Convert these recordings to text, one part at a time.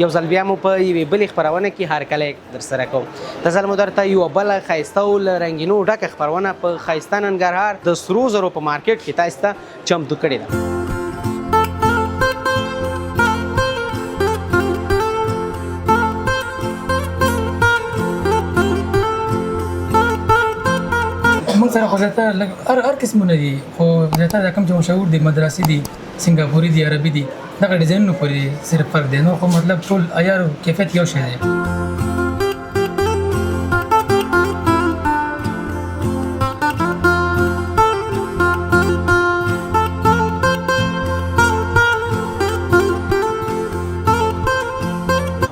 یو ځل بیا مو په یوې بلې خپرونه کې هرکلی درسره کوم. دا ځل مو درته یوه بله ښایسته او له رنګینو ډکه خپرونه په ښایسته ننګرهار د سرو زرو په مارکیټ کې تاسو ته چمتو کړې ده. موږ سره خو زیاتره هر قسمونه دي، خو زیاتره دا کوم چې مشهور دي مدرسې دي، سنګاپوري دي، عربي دي، دغه ډیزاینونه پورې صرف فرق دی. نو خو مطلب ټول عیار او کیفیت یو شی دی.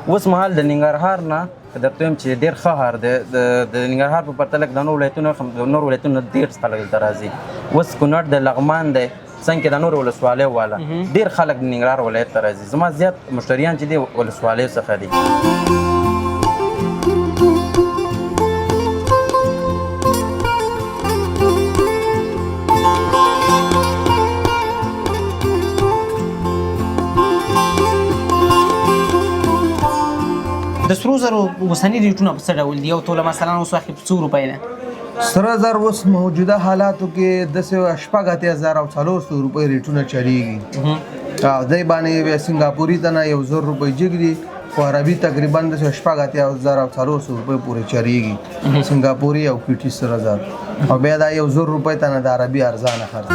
اوس مهال د ننګرهار نه درته وایم چې ډېر ښه ښار دی. د ننګرهار په پرتله د نورو ولایتونو ډېر خلک دلته راځي. اوس کونړ د لغمان دی، څنګ کې د نورو ولسوالیو والا ډېر خلک د ننګرهار ولایت ته راځي. زما زیات مشتریان چې دي ولسوالیو څخه دي. د سرو زرو اوسني ریټونه په څه ډول دي؟ یو توله مثلا اوس وخت په څو روپۍ ده؟ سره زر اوس موجوده حالاتو کې د 14,000 او 400 روپۍ ریټونه چلیږي. او دای باندې سنګاپوري ته نه 1,000 روپۍ جګري، خو عربي تقریبا د 14,000 او 400 روپۍ پورې چلیږي. سنګاپوري او پیټي سره زر او بیا دا 1,000 روپۍ ته نه د عربي ارزانه خرڅ.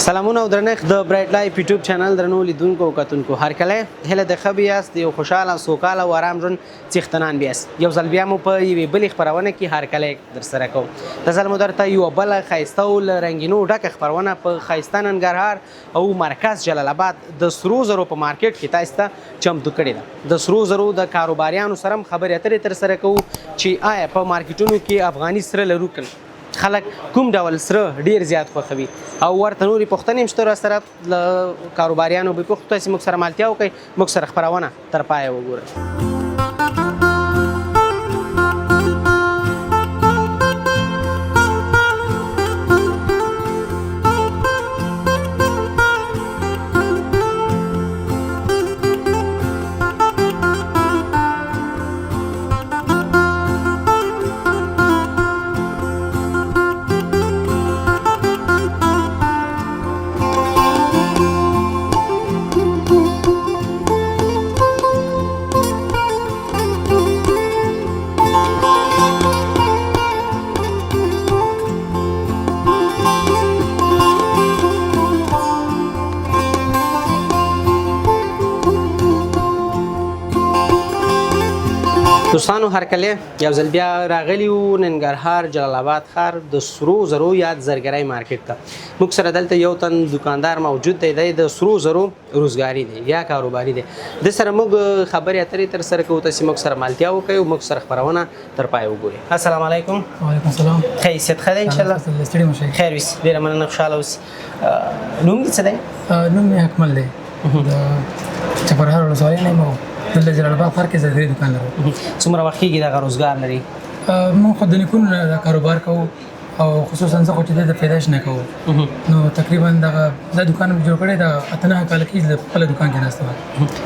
سلامونه او درنښت د برایټ لایف یوټیوب چینل درنو لیدونکو او کتونکو، هرکلی هیله د ښه بیاست، یو خوشحاله سوکاله او ارام ژوند څښتنان بیاست. یو ځل بیا مو په یوې بلې خپرونه کې هرکلی درسره کوم. دا ځل مو درته یوه بله ښایسته او له رنګینو ډکه خپرونه په ښایسته ننګرهار او مرکز جلال آباد د سرو زرو په مارکیټ کې تاسو ته چمتو کړې ده. د سرو زرو د کاروباریانو سره هم خبرې اترې ترسره کوو چې آیا په مارکیټونو کې افغاني سره لرو که خلک کوم ډول سره ډیر زیات خوښوي، او ورته نورې پوښتنې هم شته راسره له کاروباریانو به پوښتو. تاسې موږ سره مالتیا وکړئ، موږ سره خپرونه تر پایه وګورئ. دوستانو، هرکلی یو ځل بیا راغلی وو ننګرهار جلال آباد ښار د سرو زرو یا زرګرۍ مارکیټ ته. موږ سره دلته یو تن دکاندار موجود دی، دی د سرو زرو روزګاري دی یا کاروباري دی. د سره موږ خبرې اترې ترسره کوو. تاسې موږ سره مالتیا وکړئ او موږ سره خپرونه تر پایه وګورئ. السلام علیکم. وعلیکم السلام. حیثیت ښه دی انشاءالله؟ ستړي مه شئ. خیر وي، ډېره مننه، خوشحاله اوسئ. نوم دې څه دی؟ نوم مې اکمل دی، د چپرهار ولسوالۍ نه یم او دلته جلال آباد ښار کې زرګري دکان لرو. څومره وخت کېږي دغه روزګار لري؟ موږ خو د نیکونو نه کاروبار کوو، او خصوصا زه خو چې د پیدایش نه کوو. نو تقریبا دا دکان مې جوړ کړی، دا 8 کاله کېږي د خپله دکان کې ناست یم.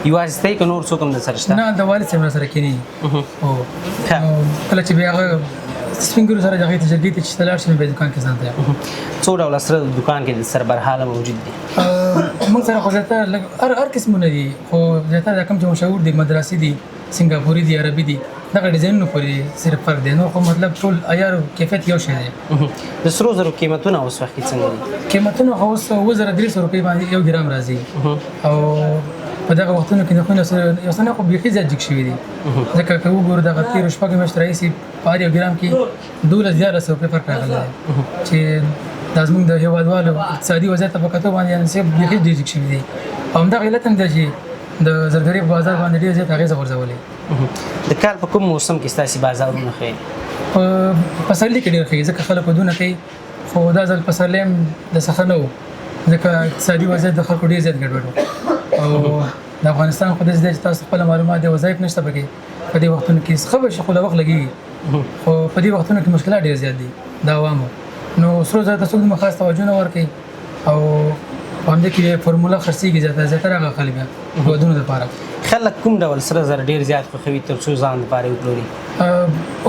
یوازې ته که نور څوک هم درسره شته؟ نه، د والد صاحب راسره کښېني. کله چې بیا هغه سپین ګیرو سره هغې ته جرګې ته چې ته لاړ شي، بیا دکان کې ځان ته یم. څو ډوله سره دکان کې سره برحاله موجود دي؟ موږ سره خو زیاتره هر قسمونه دي، خو زیاتره دا کوم چې مشهور دي مدرسې دي، سنګاپوري دي، عربي دي، دغه ډیزاینونه پورې صرف فرق دی. نو خو مطلب ټول عیار او کیفیت یو شی دی. د سرو زرو قیمتونه اوس وخت کې څنګه دي؟ قیمتونه خو اوس 7,300 روپۍ باندې 1 ګرام راځي، او په دغه وختونو کې نرخونه یو څه نه خو بیخي زیات جګ شوي دي. ځکه که وګورو دغه تېرو شپږو میاشتو راهیسې په هر 1 ګرام کې 12,000 روپۍ فرق راغلی دی، چې دا زموږ د هېوادوالو اقتصادي وضعیت ته په کتو باندې بیخي ډېر جګ شوي دي. او همدغه علت هم دی چې د زرګرۍ په بازار باندې ډېر زیات اغېزه غورځولې. د کال په کوم موسم کې ستاسې بازارونه ښه دي؟ په پسرلي کې ډېر ښه وي، ځکه خلک ودونه کوي، خو دا ځل پسرلی هم د څخه نه و، ځکه اقتصادي وضعیت د خلکو ډېر زیات ګډوډ و او د افغانستان خو داسې دی چې تاسو خپله معلومات دی وظایف نشته پکې په دې وختونو کې ښه به شي خو د وخت لګېږي خو په دې وختونو کې مشکلات ډېر زیات دي د عوامو نو سرو زرو ته څوک دومره خاص توجه نه ورکوي او په همدې کې فورموله خرڅېږي زیاتره هغه خلک بیا د ودونو دپاره خلک کوم ډول سره زر ډیر زیات خوښوي تر څو ځان لپاره وپلوري؟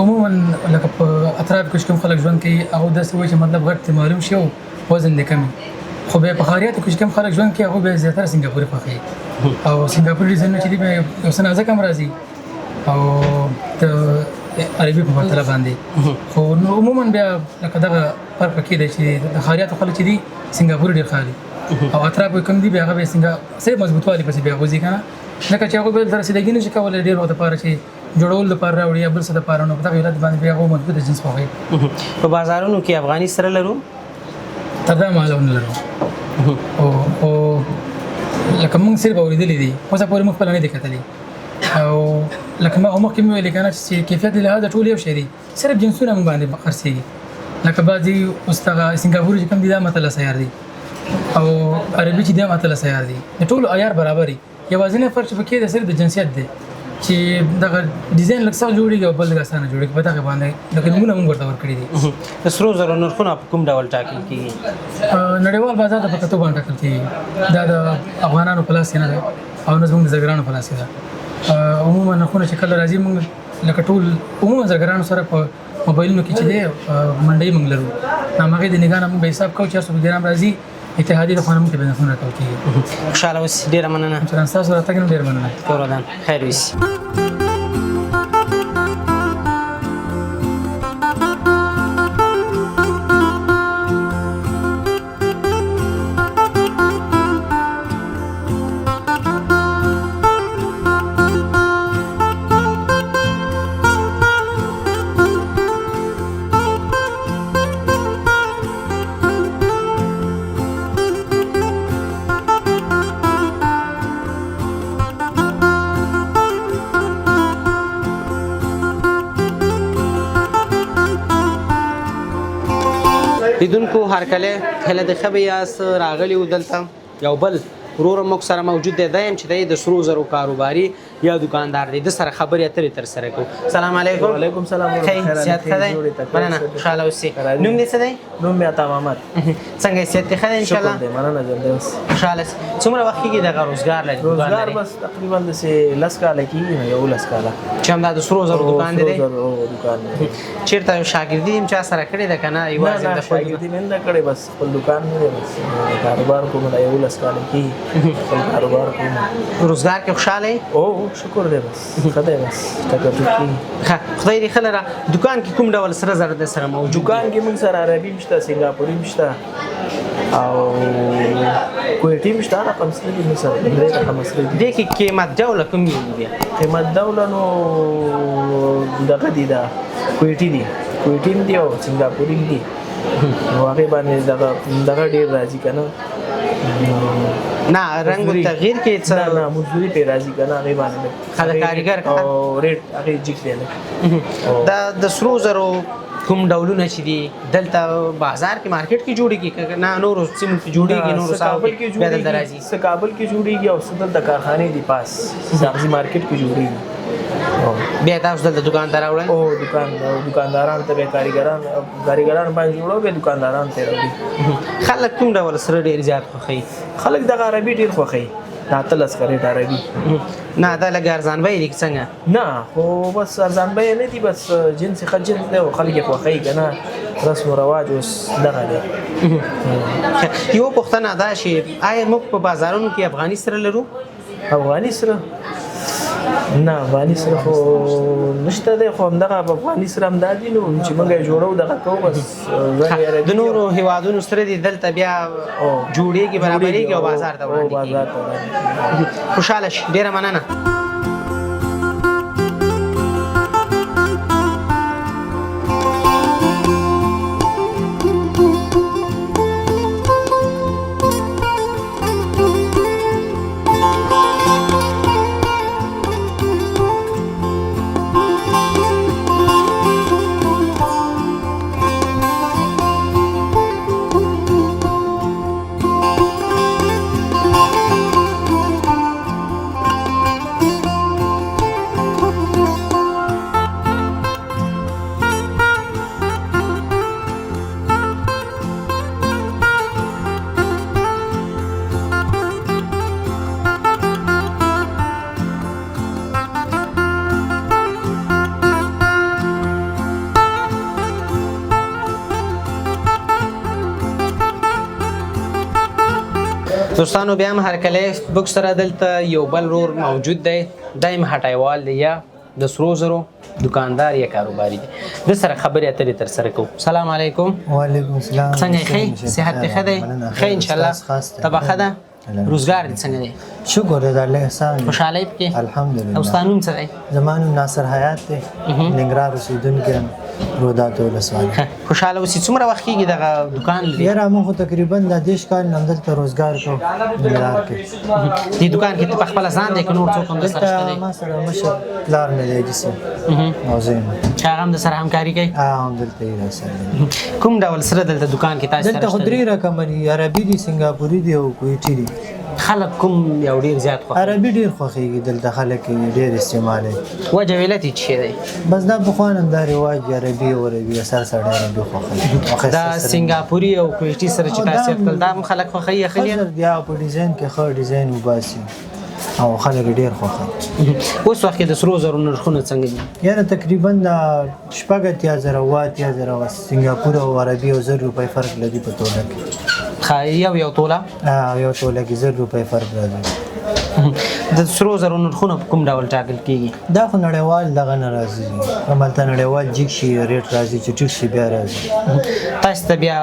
عموما لکه په اطراف کې چې کوم خلک ژوند کوي هغه داسې وایي چې مطلب غټ ته معلوم شي او وزن دې کم وي خو بیا په ښاریاتو کې چې کوم خلک ژوند کوي هغه بیا زیاتره سنګاپوري خوښوي او سنګاپوري ډیزاینونه چې دي بیا یو څه نازک هم راځي او د عربي په پرتله باندې خو نو عموما بیا لکه دغه فرق پکې دی چې د ښاریاتو خلک چې دي سنګاپوري ډېر ښه دي او اطراف کوم دي بیا هغه بیا صحیح مضبوطوالي پسې بیا غوځي که نه لکه چې هغوی بل ته رسېدګي نه شي کولی ډېر وخت دپاره چې جوړولو دپاره راوړي یا بل څه دپاره نو په دغه علت باندې بیا هغو مضبوطه جنس خوښوي په بازارونو کې افغاني سره لرو تر دا مهاله ونه لرو او لکه موږ صرف اورېدلي دي اوسه پورې موږ خپله نه دي کتلي او لکه ما مخکې مې ویلې که نه چې کیفیت له لحاظه ټول یو شی دي صرف جنسونه موږ باندې خرڅېږي لکه بعضې اوس دغه سنګاپوري چې کوم دي دا متله سیار دي او عربي چې دی هم اتله سیار دي د ټولو عیار برابر دي یوازینی فرق چې پکې دی صرف د جنسیت دی چې دغه ډیزاین لږ سخت جوړېږي او بل لږ اسانه جوړېږي په دغه باندې لکه نومونه موږ ورته ورکړي دي د سرو زرو نرخونه په کوم ډول ټاکل کېږي؟ نړیوال بازار ته په کتو باندې ټاکل کېږي دا د افغانانو په لاس کې نه دی او نه زموږ د زرګرانو په لاس کې ده عموما نرخونه چې کله راځي موږ لکه ټول عموما زرګرانو سره په موبایلونو کې چې دی منډۍ موږ لرو همغې د نګاه نه موږ به حساب کوو چې 400 ګرام راځي اتحادیې د خانه موږ ته به نرخونه راکول کېږي خوشحاله اوسې ډېره مننه ستاسو راتګ نه ډېر مننه کور ودان خیر ویسي لیدونکو هرکله هله د ښه به یاست راغلي وو دلته یو بل ورور موږ سره موجود دی دا هم چې دی د سرو زرو کاروباري یا دکاندار دی د سره خبرې اترې ترسره کوو سلام علیکم وعلیکم سلام ښه صحت ښه دی مننه خوشحاله اوسې نوم دې څه دی نوم مې عطا محمد څنګه صحت دې ښه دی انشاءالله شکر دی مننه جان دی اوس خوشحاله څومره وخت کېږي دغه روزګار لري روزګار بس تقریبا داسې 10 کاله کېږي نو 11 کاله چې همدا د سرو زرو دکان دی دکان دی چېرته شاګردي هم چا سره کړې ده که نه یوازې د خپل شاګردي مې نه کړې بس خپل دکان مې دی بس کاروبار کوم دا 11 کاله کېږي خپل کاروبار کوم روزګار کې خوشحاله یې او شکر دی بس ښه دی بس ټکه ټوکي ښه خدای دې ښه لره دکان کې کوم ډول سره زر د سره موجود دکان کې موږ سره عربي مشته سنګاپوري مشته او کویټي مشته رقم سره دي مثلا درې رقم سره دي دې کې قیمت ډوله کوم دی بیا قیمت دوله نو دغه دي دا کویټي دي کویټي دي او سنګاپوري دي نو هغه باندې دغه ډیر راځي کنه نه رنگ تغییر کې څه نه مزدوري په راځي کنه هغه باندې خلک کاریګر او ریټ هغه جګ دی دا د سرو زرو کوم ډولونه چې دي دلته بازار کې مارکیټ کې جوړیږي نه نورو سیمو کې جوړیږي نورو کابل کې جوړیږي کابل کې جوړیږي او سدل د کارخانه دی پاس سبزي مارکیټ کې جوړیږي بیا تاسو دلته دکان ته راوړئ او دکانداران ته به کاریګران باندې جوړو به دکانداران ته راوړي خلک کوم ډول سره ډېر زیات خوښوي خلک د عربي ډېر خوښوي دا تلس کرے عربي نه دا لږ ارزان بیه دي څنګه نه خو بس ارزان بیه نه دي بس جنس ښه جنس دی او خلک یې خوښوي که نه رسم و رواج اوس دغه دی یوه پوښتنه دا چې آیا موږ په بازارونو کې افغاني سره لرو افغاني سره نه افغاني سره خو نشته دی خو همدغه افغاني سره همدا دي نو چې موږ یې جوړو دغه کوو بس د نورو هیوادونو سره دي دلته بیا جوړیږي برابریږي او بازار ته وړاندې کېږي خوشحاله شي ډېره مننه دوستانو بیا هم هرکلی موږ سره دلته یو بل رور موجود دی دایم هټایوال دی یا د سرو زرو دکاندار یا کاروباري دی د سره خبرې اترې تر سره کوو. سلام علیکم. وعلیکم السلام. څنګه یې ښه صحت دې ښه دی؟ ښه انشاءالله. طبعه ښه ده؟ روزګار دې څنګه دی؟ شکر د الله احسان دی. خوشحالۍ پکې؟ الحمدلله. او ستا نوم څه دی؟ زما نوم ناصر حیات دی. ننګرهار اوسېدونکی یم، روداتو ولسوالۍ. خوشحاله اوسې. څومره وخت کېږي دغه دکان لري؟ یاره موږ خو تقریبا د 10 کال نه همدلته روزګار کوو ننګرهار کې. دې دکان کې ته په خپله ځان دی که نور څوک هم درسره شته دی؟ دلته ما سره مشر پلار مې دی جسم او زه یم. چې هغه هم درسره همکاري کوي؟ همدلته یې راسره. کوم ډول سره دلته دکان کې تاسو سره دلته خو شته دی؟ 3 رقمه دي، عربي دي، سنګاپوري دي او کویټي دي. خلک کوم یو ډېر زیات خوښوي؟ عربي ډېر خوښېږي دلته، خلک یې ډېر استعمالوي. وجه علت یې څه شی دی؟ بس دا پخوا نه دا رواج دی، عربي او عربي اثر سره عربي خوښوي. دا سنګاپوري او کویټي سره چې تاسو خپل دا هم خلک خوښوي اخلي؟ خزر دی په ډیزاین کې ښه ډیزاین وباسي او خلک ډېر خوښوي. اوس وخت کې د سرو زرو نرخونه څنګه دي؟ یاره تقریبا د 80,000 سنګاپور او عربي او 1000 روپۍ فرق لري په توله کې. یو توله؟ یو توله کې 1000 روپۍ فرق راځي. د سرو زرو نرخونه په کوم ډول ټاکل کېږي؟ دا خو نړیوال دغه نه راځي، همالته نړیوال جګ شي ریټ راځي چې ټیټ شي بیا راځي. تاسو ته بیا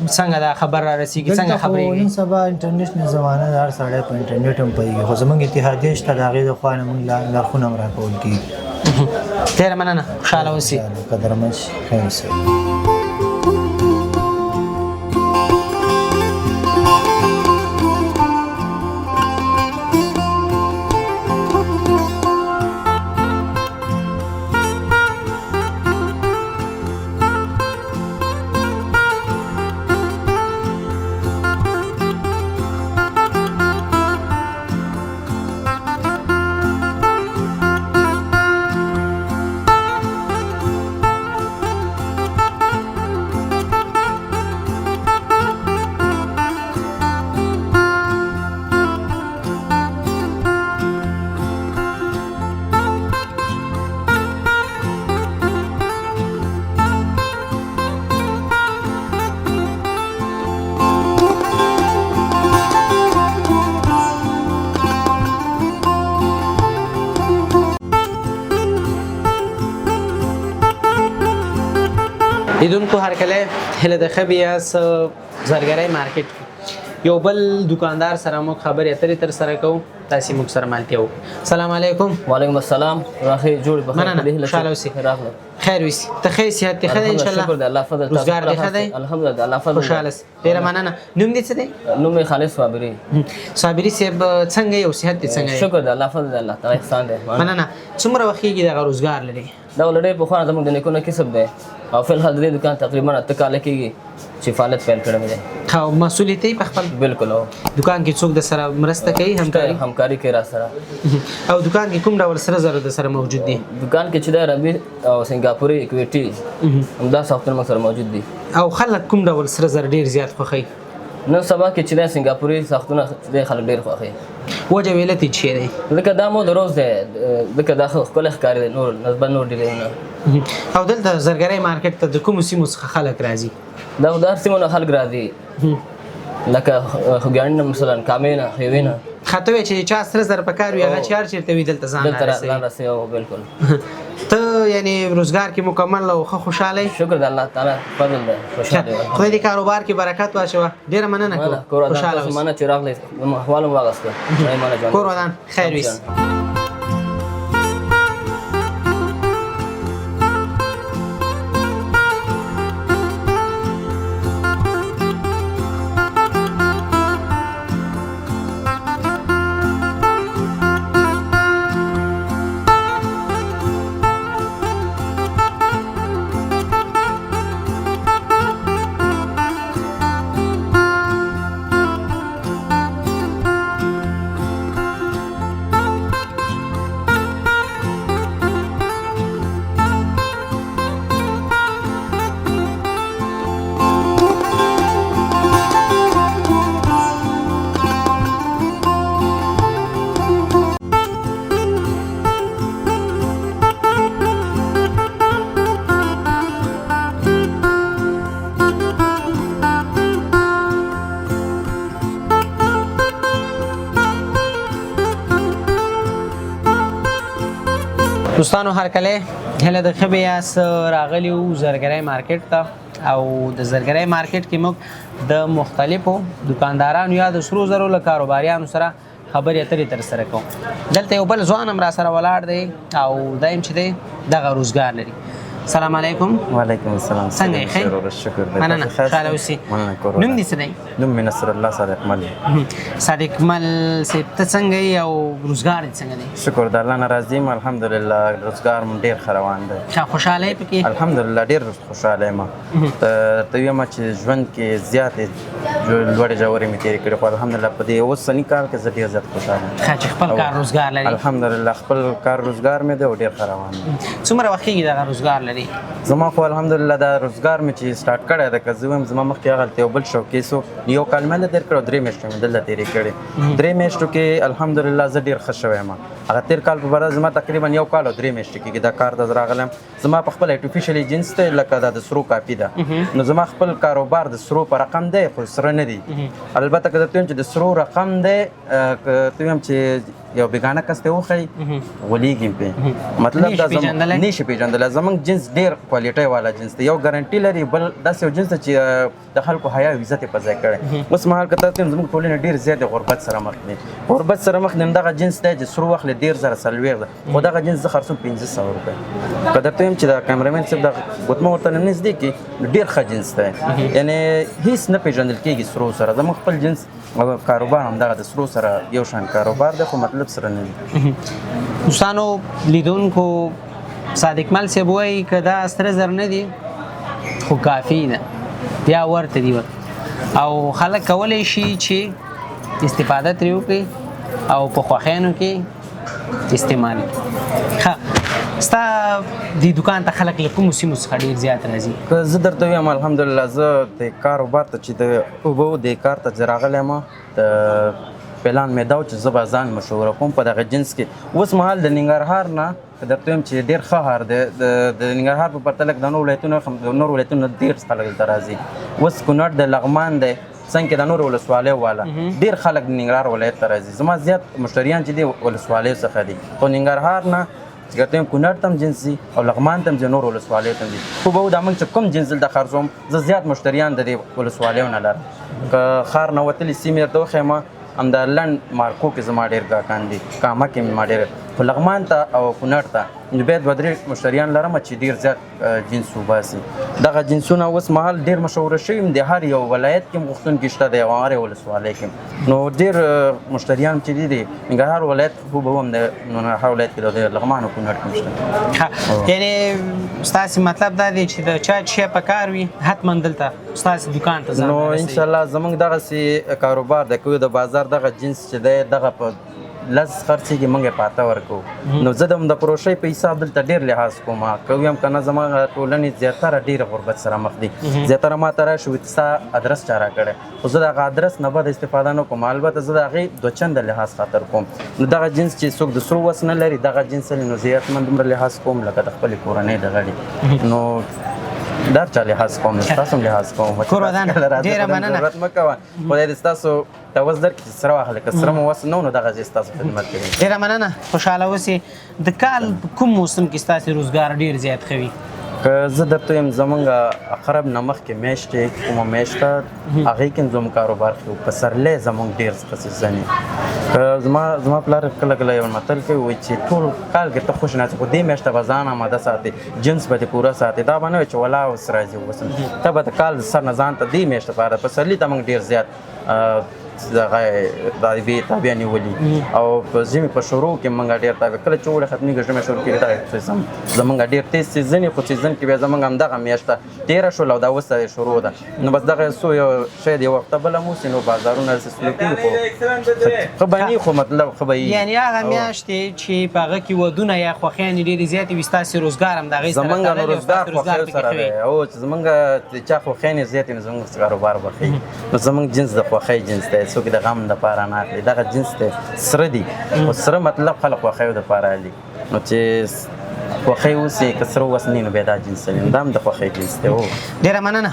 څنګه دا خبر را رسېږي؟ څنګه خبرېږي؟ نن سبا انټرنیټ نظامانه د هر سړی په انټرنیټ هم پوهېږي، خو زموږ اتحادیه شته د هغې د خوا نه موږ نرخونه هم راکول کېږي. ډېره مننه، خوشحاله اوسئ. قدرمن شي، خیر اوسئ. لیدونکو هرکلی هله د ښه بیاس زرګرۍ مارکیټ یو بل دکاندار سره موږ خبرې اترې تر سره کوو. تاسې موږ سره مالتیا وکړو. سلام علیکم. وعلیکم السلام. راخې جوړ بخیر. مننه، خوشحاله اوسئ. خیر اوسئ. ته ښه یې؟ صحت دې ښه دی انشاءالله؟ شکر د الله فضل. روزګار دې ښه دی؟ الحمدلله د الله فضل. خوشحاله اوسئ. ډېره مننه. نوم دې څه دی؟ نوم یې خالد صابري. صابري صاحب څنګه یې او صحت دې څنګه دی؟ شکر د الله فضل د الله تعالی احسان دی. مننه. څومره وخت کېږي دغه روزګار لري؟ دا ولډې په خوانه زموږ د نیکونو کسب دی او فل حال د دکان تقریبا 8 کال کېږي چې فعالیت پیل کړی دی. خو مسؤلیت یې په خپل بالکل. او دکان کې څوک د سره مرسته کوي؟ همکاري کوي را سره. او دکان کې کوم ډول سره زر د سره موجود دي؟ دکان کې چې د عربي او سنګاپوري کویټي همدا ساختونه سره موجود دي. او خلک کوم ډول سره زر ډیر زیات خوښوي؟ نن سبا کې چې د سنګاپوري ساختونه د خلک ډیر خوښوي. وجه علت یې څه دی؟ ځکه دا مو د روز دی، ځکه دا ښکلی ښکاري دی نور نسبت نور ډیزاینونه. او دلته زرګرۍ مارکیټ ته د کومو سیمو څخه خلک راځي؟ دا د هر سیمو نه خلک راځي، لکه خوږیاڼي نه مثلا، کامې نه، خیوې نه. خاطر چې چا سره زر په کار وي هغه چې هر چېرته وي دلته ځان راسي. او بالکل ته یعنی روزګار کې مکمل او ښه خوشحاله یې؟ شکر د الله تعالی فضل دی. خوشحاله یم. خدای دې کاروبار کې برکت واچوه. ډېره مننه کوم. خوشحاله اوسئ. مننه چې راغلی، احوال مو واغسته. کور ودان خیر وي. دوستانو هرکله هله د خبي اس راغلی و زرګرای مارکیټ ته او د زرګرای مارکیټ کې موږ د مختلفو دکاندارانو یا د سرو زرو له کاروباریانو سره خبرې اترې تر سره کوم دلته یو بل ځوان هم را سره ولاړ دی او دایم چې دی دغه روزګار لري السلام علیکم وعلیکم السلام څنګه یې خیر او شکر دی مننه خوشاله اوسئ نوم دې څه دی نوم مې نصر الله صادق مل صادق مل صاحب ته څنګه یې او روزګار دې څنګه دی شکر د الله نه راضي یم الحمدلله روزګار مو ډیر ښه روان دی ښه خوشاله یې پکې الحمدلله ډیر خوشاله یم ته وایم چې ژوند کې زیاتې لوړې ژورې مې تېرې کړې خو الحمدلله په دې اوسني کال کې زه ډېر زیات خوشحاله یم ښه چې خپل کار روزګار لري الحمدلله خپل کار روزګار مې دی او ډېر ښه روان دی څومره وخت کېږي دغه روزګار لري زما خو الحمدلله دا روزګار مې چې سټارټ کړی دی که زه وایم زما مخکې هغلته یو بل شوکیس و یو کال مې هلته تېر کړی او 3 میاشتې مې دلته تېرې کړې 3 میاشتو کې الحمدلله زه ډېر ښه شوی یم هغه تېر کال په باره زما تقریبا یو کال او 3 میاشتې کېږي دا کار ته زه راغلی یم زما په خپل ارټیفیشل جنس دی لکه دا د سرو کاپي ده نو زما خپل کاروبار د سرو په رقم دی خو سره نه دی البته که درته وایم چې د سرو رقم دی که ته وایم چې یو بیګانه کس ته وښایي غولېږي پرې مطلب دا نه شي پېژندلی زموږ جنس ډېر کوالټۍ والا جنس دی یو ګارنټي لري بل داسې یو جنس دی چې د خلکو حیا او عزت یې په ځای کړی اوس مهال که ته ته زموږ ټولنه ډېر زیات غربت سره مخ دی غربت سره مخ دی دغه جنس دی چې سرو واخلې 1,040 خو دغه جنس زه خرڅوم 500 روپۍ که درته وایم چې د کیمرامین صاحب د ګوتمه ورته نږدې کړي ډېر ښه جنس دی یعنې هېڅ نه پېژندل کېږي سرو سره زموږ خپل جنس کاروبار همدغه د سرو سره یو شان کاروبار دی خو مطلب سره نه دی دوستانو لیدونکو صادق مل صاحب وایي که دا سره زر نه دي خو کافي ده یا ورته دي او خلک کولی شي چې استفاده ترې وکړي او په خوښیانو کې استعمال کړي ښه ستا دې دکان ته خلک له کومو سیمو څخه ډېر زیات راځي که زه درته ووایم الحمدلله زه د کاروبار ته چې د اوبو د کار ته چې راغلی یم د پلان مې دا و چې زه به ځان مشوره کوم په دغه جنس کې اوس مهال د ننګرهار نه که درته وایم چې ډېر ښه ښار دی د ننګرهار په پرتله د نورو ولایتونو ډېر خلک دلته راځي اوس کونړ د لغمان دی څنګه د نورو ولسوالیو والا ډېر خلک د ننګرهار ولایت ته راځي زما زیات مشتریان چې دي ولسوالیو څخه دي خو ننګرهار نه چې درته وایم کونړ ته هم جنس دي او لغمان ته هم ځي نورو ولسوالیو ته هم دي خو به دا موږ چې کوم جنس دلته خرڅوم زه زیات مشتریان د دې ولسوالیو نه لرم که ښار نه وتلي سیمې درته وښیم همدا لنډ مارکو کې زما ډېر ګاهکان دي کامه کې مې ما ډېر خو لغمان ته او کونړ ته نو باید 2-3 مشتریان لرم چې ډېر زیات جنس وباسي دغه جنسونه اوس مهال ډېر مشهوره شوي د هر یو ولایت کې غوښتونکي شته دی او هر یو ولسوالۍ کې نو ډېر مشتریان چې دي ننګرهار ولایت خو به هم د ننګرهار ولایت کې د لغمان او کونړ کې شته یعنې ستاسې مطلب دا دی چې د چا شی په کار وي حتما دلته ستاسې دکان ته نو انشاءالله زموږ دغسې کاروبار دی که د بازار دغه جنس چې دی دغه په لس خرڅېږي موږ یې پاته ورکوو نو زه د پروشۍ په حساب دلته ډېر لحاظ کوم که ویم که نه زما ټولنې زیاتره ډېره غربت سره مخ دي زیاتره ما ته راشي وایي ستا ادرس چا راکړی خو زه د هغه ادرس نه بده استفاده نه کوم البته زه د هغې دوه چنده لحاظ خاطر کوم نو دغه جنس چې څوک د سرو وس نه لري دغه جنس لري نو زه حتما دومره لحاظ کوم لکه د خپلې کورنۍ د غړي نو در چا لحاظ کوم ستاسو هم لحاظ کوم کور ودان ډېره مننه ضرورت مه کوه خدای دې ستاسو ته وس درکړي چې سره واخلئ که سره مو وس نه و نو دغه ځای ستاسو خدمت کوي ډېره مننه خوشحاله اوسئ د کال په کوم موسم کې ستاسې روزګار ډېر زیات ښه وي که زه درته وایم زمونږ اقرب نه مخکې میاشت دی کومه میاشت ده هغې کې هم زموږ کاروبار ښه پسرلی زموږ ډېر ښه سیزن که زما پلار کله کله یو متل کوي وایي چې ټول کال کې ته خوش ناست خو دې میاشت ته به ځان اماده ساتې جنس به دې پوره ساتې دا به نه وي چې ولا اوس راځي اوس ته به د کال سر نه ځان ته دې میاشت لپاره پسرلي ته موږ ډېر زیات دغه تابع تابع نیولي او په ژمي په شروع کې موږ ډېر تابع کله چې اوړی ختمېږي ژمی شروع کېږي دغه زموږ ډېر تیز سیزن خو سیزن کې بیا زموږ همدغه میاشته تېره شوله او دا اوس شروع ده نو بس دغه څو یو شاید یو وخته بله موسي نو بازارونه داسې سلو کېږي خو ښه به نه خو مطلب ښه به وي یعنې هغه میاشتې چې په هغه کې ودونه یا خوښیانې ډېرې زیاتې وي ستاسې روزګار هم د هغې سره زموږ نو روزګار خوښیو سره دی او چې زموږ د چا خوښیانې زیاتې نو زموږ کاروبار به ښه نو زموږ جنس د خوښۍ جنس دی څوک د غم دپاره نه اخلي دغه جنس دی سره دي خو سره مطلب خلک خوښیو دپاره اخلي نو چې خوښۍ اوسي که سره اوس نه نو بیا دا جنس وي دا هم د خوښۍ جنس دی ډېره مننه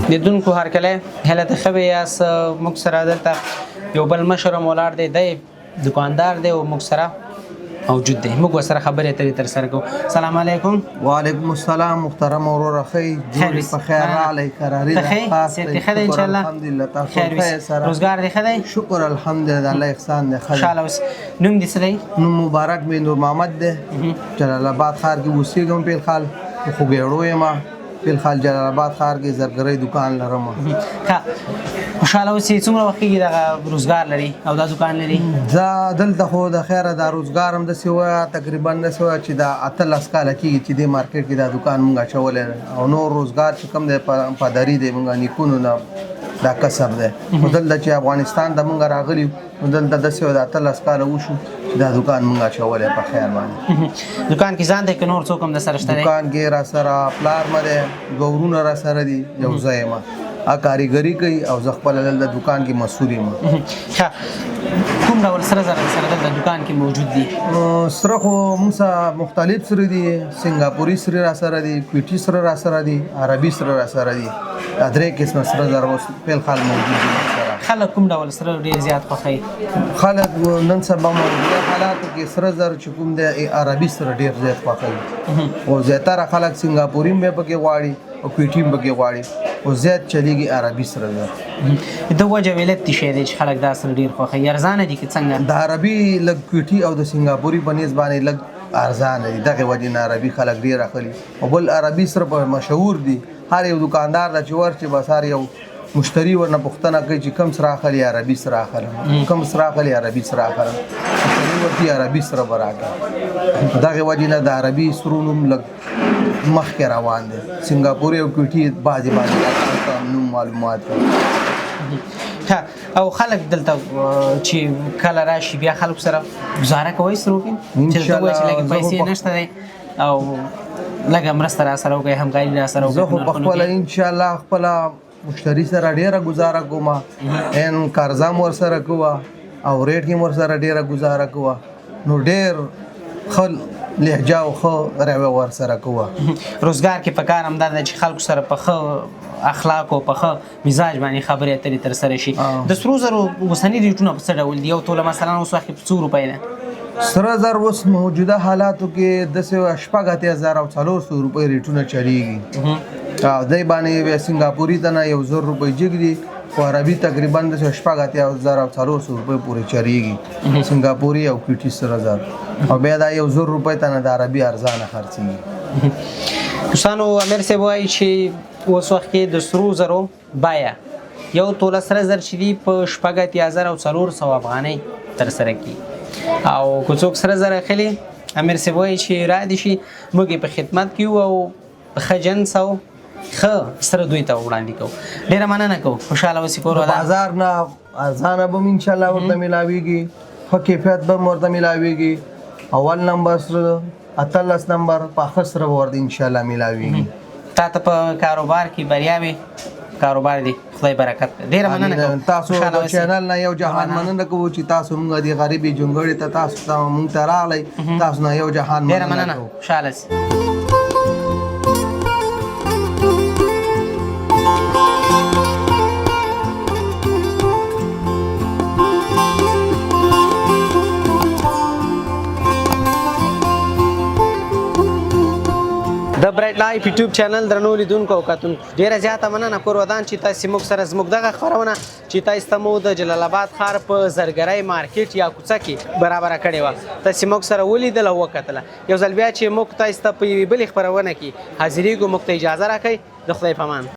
لیدونکو هرکلی هله ته ښه به یاست. موږ سره دلته یو بل مشر هم ولاړ دی، دی دکاندار دی او موږ سره موجود دی. موږ ورسره خبرې اترې ترسره کوو. سلام علیکم. وعلیکم السلام محترم وروره ښه جوړې په خیر راغلی قراري ده خاص دی. ښه دی انشاءالله. الحمدلله تاسو خیر ښه سره روزګار دی ښه دی؟ شکر الحمدلله الله احسان دی ښه دی. خوشحاله اوسې. نوم دې څه دی؟ نوم مبارک مې نور محمد دی. جلال آباد ښار کې اوسېږم فی الحال، خوږیاړو یم. فی الحال جلال آباد ښار کې زرګرۍ دکان لرم. ښه خوشحاله اوسې. څومره وخت کېږي دغه روزګار لري او دا دکان لري؟ دا دلته خو د خیره دا روزګار هم داسې وایه تقریبا داسې وایه چې دا 18 کاله کېږي چې دې مارکیټ کې دا دکان مونږ اچولی دی او نور روزګار چې کوم دی پادري دی مونږ نیکونو نه دا کسب دی. خو دلته چې افغانستان ته مونږ راغلي نو دلته داسې وایه د 18 کاله وشو دا دکان مونږ اچولی په خیر باندې. دکان کې ځان دی که نور څوک هم در سره شته دی؟ دکان کې را سره پلار مه دی، دوه ورونه را سره دي، یو زه یم. کاریګري کوي او زه خپله دلته دکان کې مسؤل یم. ښه کوم ډول سره زر سره دلته دکان کې موجود دي؟ سره خو موږ سره مختلف سره دي، سنګاپوري سره را سره دي، کویټي سره را سره دي، عربي سره را سره دي. دا درې قسمه سره زر اوس فی الحال موجود دي سره. خلک کوم ډول سره ډېر زیات خوښوي؟ خلک نن سبا موجوده حالاتو کې سره زر چې کوم دی عربي سره ډېر زیات خوښوي او زیاتره خلک سنګاپوري هم پکې غواړي او کویټي هم پکې غواړي او زیات چلیږي عربي سره زر. د وجه علت څه شی دی چې خلک دا سره ډېر خوښوي؟ ارزانه دي که څنګه؟ د عربي لږ کویټي او د سنګاپوري په نسبت باندې لږ ارزانه دي، دغې وجې نه عربي خلک ډېر اخلي او بل عربي سره په مشهور دي. هر یو دکاندار دا چې ورشي بس هر یو مشتری ورنه پوښتنه کوي چې کم سره اخلي؟ عربي سره اخلم. کم سره اخلي؟ عربي سره اخلم. مشتری ورته عربي سره به راکړي. دغې وجې نه د عربي سرو نوم لږ مخکې روان دی. سنګاپوري او کویټي بعضې نوم معلومات کوي. او خلک دلته چې کله راشي بیا خلکو سره ګزاره کوئ سره وکړي چې ته وایي چې لږ پیسې نشته دی او لږه مرسته را سره وکړئ، همکاري را سره وکړئ؟ زه خو پخپله انشاءالله خپله مشتری سره ډېره ګزاره کوم، ان قرضه م ورسره کوه او ریټ کې م ورسره ډېره ګزاره کوه نو ډېر ښه لهجه او ښه رویه ورسره کوه. روزګار کې پکار همدا ده چې خلکو سره په ښه اخلاق او په ښه مزاج باندې خبرې اترې ترسره شي. د سرو زرو اوسني ریټونه په څه ډول دي؟ یو توله مثلا اوس وخت کې په څو روپۍ ده؟ سره زر اوس موجوده حالاتو کې داسې شپږ اتیا زره او 400 روپۍ ریټونه چلیږي او دی باندې سنګاپوري ته نه 1000 روپۍ جګ خو عربي تقریبا د شپږ اتیا زره او 400 روپۍ پورې چلیږي سنګاپوري او کویټي سره زر او بیا دا 1000 روپۍ ته نه د عربي ارزانه خرڅېږي. دوستانو امیر صاحب وایي چې اوس وخت کې د سرو زرو بیه یو توله سره زر چې دي په شپږ اتیا زره او 400 افغانۍ ترسره کېږي او که څوک سره زر اخلي امیر صاحب وایي چې را دي شي موږ یې په خدمت کې یو او ښه جنس او ښه سره دوی ته وړاندې کوو. ډېره مننه کوو. خوشحاله اوسئ. کور ودان. بازار نه ارزانه به م انشاءالله ورته میلاویږي، ښه کیفیت به م ورته میلاویږي. اول نمبر سره 18 نمبر په ښه سره به ورته انشاءالله میلاویږي. تا ته په کاروبار کې بریاوې کاروبار دی خدای برکت. ډېره مننه کوم. تاسو د چینل نه یو جهان مننه کوو چې تاسو موږ د غریبي جونګړې ته تاسو ته موږ ته راغلی. تاسو نه یو جهان ډېره مننه مننه. کوو. خوشحاله سئ. د برایټ لایف یوټیوب چینل درنو لیدونکو او کتونکو ډیره زیاته مننه کور ودان چې تاسو موږ سره زموږ دغه خبرونه چې تاسو ته مو د جلال آباد ښار په زرګرۍ مارکیټ یا کوڅه کې برابر کړې و. تاسو موږ سره ولیدل او وکتل. یو ځل بیا چې موږ تاسو ته په یوې بلې خبرونه کې حاضرېږو، موږ ته اجازه راکړئ. د خدای په امان.